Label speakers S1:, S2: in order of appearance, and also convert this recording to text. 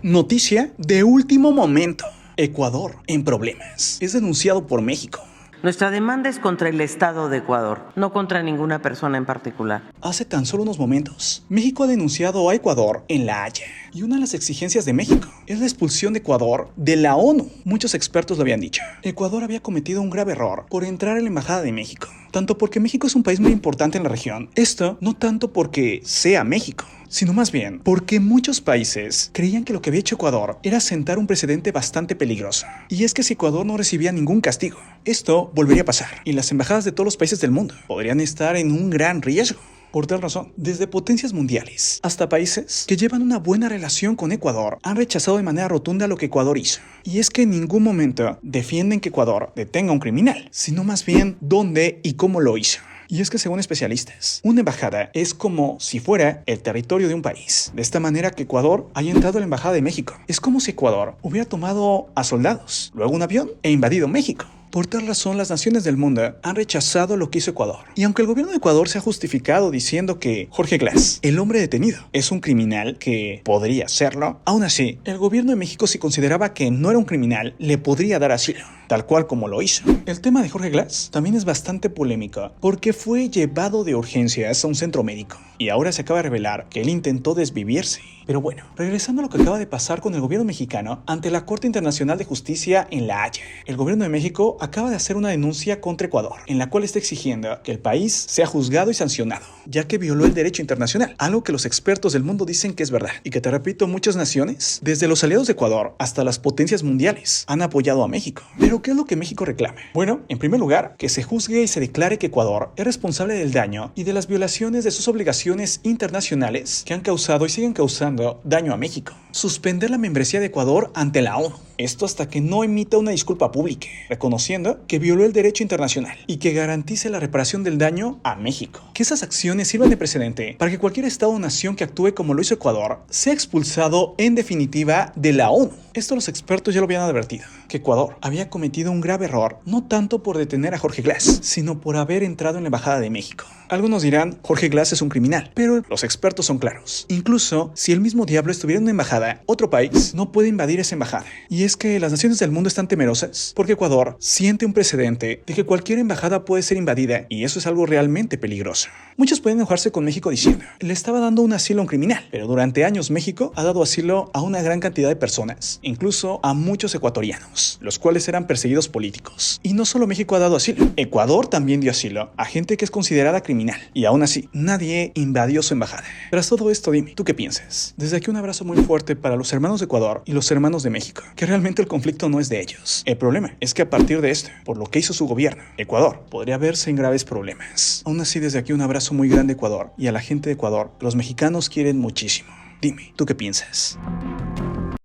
S1: Noticia de último momento. Ecuador en problemas. Es denunciado por México.
S2: Nuestra demanda es contra el Estado de Ecuador, no contra ninguna persona en particular.
S1: Hace tan solo unos momentos, México ha denunciado a Ecuador en La Haya. Y una de las exigencias de México es la expulsión de Ecuador de la ONU. Muchos expertos lo habían dicho. Ecuador había cometido un grave error por entrar a la Embajada de México. Tanto porque México es un país muy importante en la región. Esto no tanto porque sea México, sino más bien porque muchos países creían que lo que había hecho Ecuador era sentar un precedente bastante peligroso. Y es que si Ecuador no recibía ningún castigo, esto volvería a pasar. Y las embajadas de todos los países del mundo podrían estar en un gran riesgo. Por tal razón, desde potencias mundiales hasta países que llevan una buena relación con Ecuador han rechazado de manera rotunda lo que Ecuador hizo. Y es que en ningún momento defienden que Ecuador detenga a un criminal, sino más bien dónde y cómo lo hizo. Y es que según especialistas, una embajada es como si fuera el territorio de un país. De esta manera que Ecuador haya entrado a la Embajada de México. Es como si Ecuador hubiera tomado a soldados, luego un avión e invadido México. Por tal razón, las naciones del mundo han rechazado lo que hizo Ecuador. Y aunque el gobierno de Ecuador se ha justificado diciendo que Jorge Glass, el hombre detenido, es un criminal que podría serlo, aún así, el gobierno de México, si consideraba que no era un criminal, le podría dar asilo, tal cual como lo hizo. El tema de Jorge Glass también es bastante polémico porque fue llevado de urgencias a un centro médico y ahora se acaba de revelar que él intentó desvivirse. Pero bueno, regresando a lo que acaba de pasar con el gobierno mexicano ante la Corte Internacional de Justicia en La Haya. El gobierno de México acaba de hacer una denuncia contra Ecuador, en la cual está exigiendo que el país sea juzgado y sancionado, ya que violó el derecho internacional, algo que los expertos del mundo dicen que es verdad, y que te repito, muchas naciones, desde los aliados de Ecuador hasta las potencias mundiales, han apoyado a México. Pero ¿qué es lo que México reclama? Bueno, en primer lugar, que se juzgue y se declare que Ecuador es responsable del daño y de las violaciones de sus obligaciones internacionales que han causado y siguen causando daño a México. Suspender la membresía de Ecuador ante la ONU. Esto hasta que no emita una disculpa pública, reconociendo que violó el derecho internacional y que garantice la reparación del daño a México. Que esas acciones sirvan de precedente para que cualquier estado o nación que actúe como lo hizo Ecuador sea expulsado en definitiva de la ONU. Esto los expertos ya lo habían advertido, que Ecuador había cometido un grave error, no tanto por detener a Jorge Glass, sino por haber entrado en la Embajada de México. Algunos dirán, Jorge Glass es un criminal, pero los expertos son claros. Incluso si el mismo diablo estuviera en una embajada, otro país no puede invadir esa embajada. Y es que las naciones del mundo están temerosas porque Ecuador siente un precedente de que cualquier embajada puede ser invadida y eso es algo realmente peligroso. Muchos pueden enojarse con México diciendo, le estaba dando un asilo a un criminal, pero durante años México ha dado asilo a una gran cantidad de personas, incluso a muchos ecuatorianos, los cuales eran perseguidos políticos. Y no solo México ha dado asilo, Ecuador también dio asilo a gente que es considerada criminal y aún así nadie invadió su embajada. Tras todo esto, dime, ¿tú qué piensas? Desde aquí un abrazo muy fuerte para los hermanos de Ecuador y los hermanos de México, que realmente el conflicto no es de ellos. El problema es que a partir de esto, por lo que hizo su gobierno, Ecuador podría verse en graves problemas. Aún así, desde aquí un abrazo muy grande a Ecuador y a la gente de Ecuador. Los mexicanos quieren muchísimo. Dime, ¿tú qué piensas?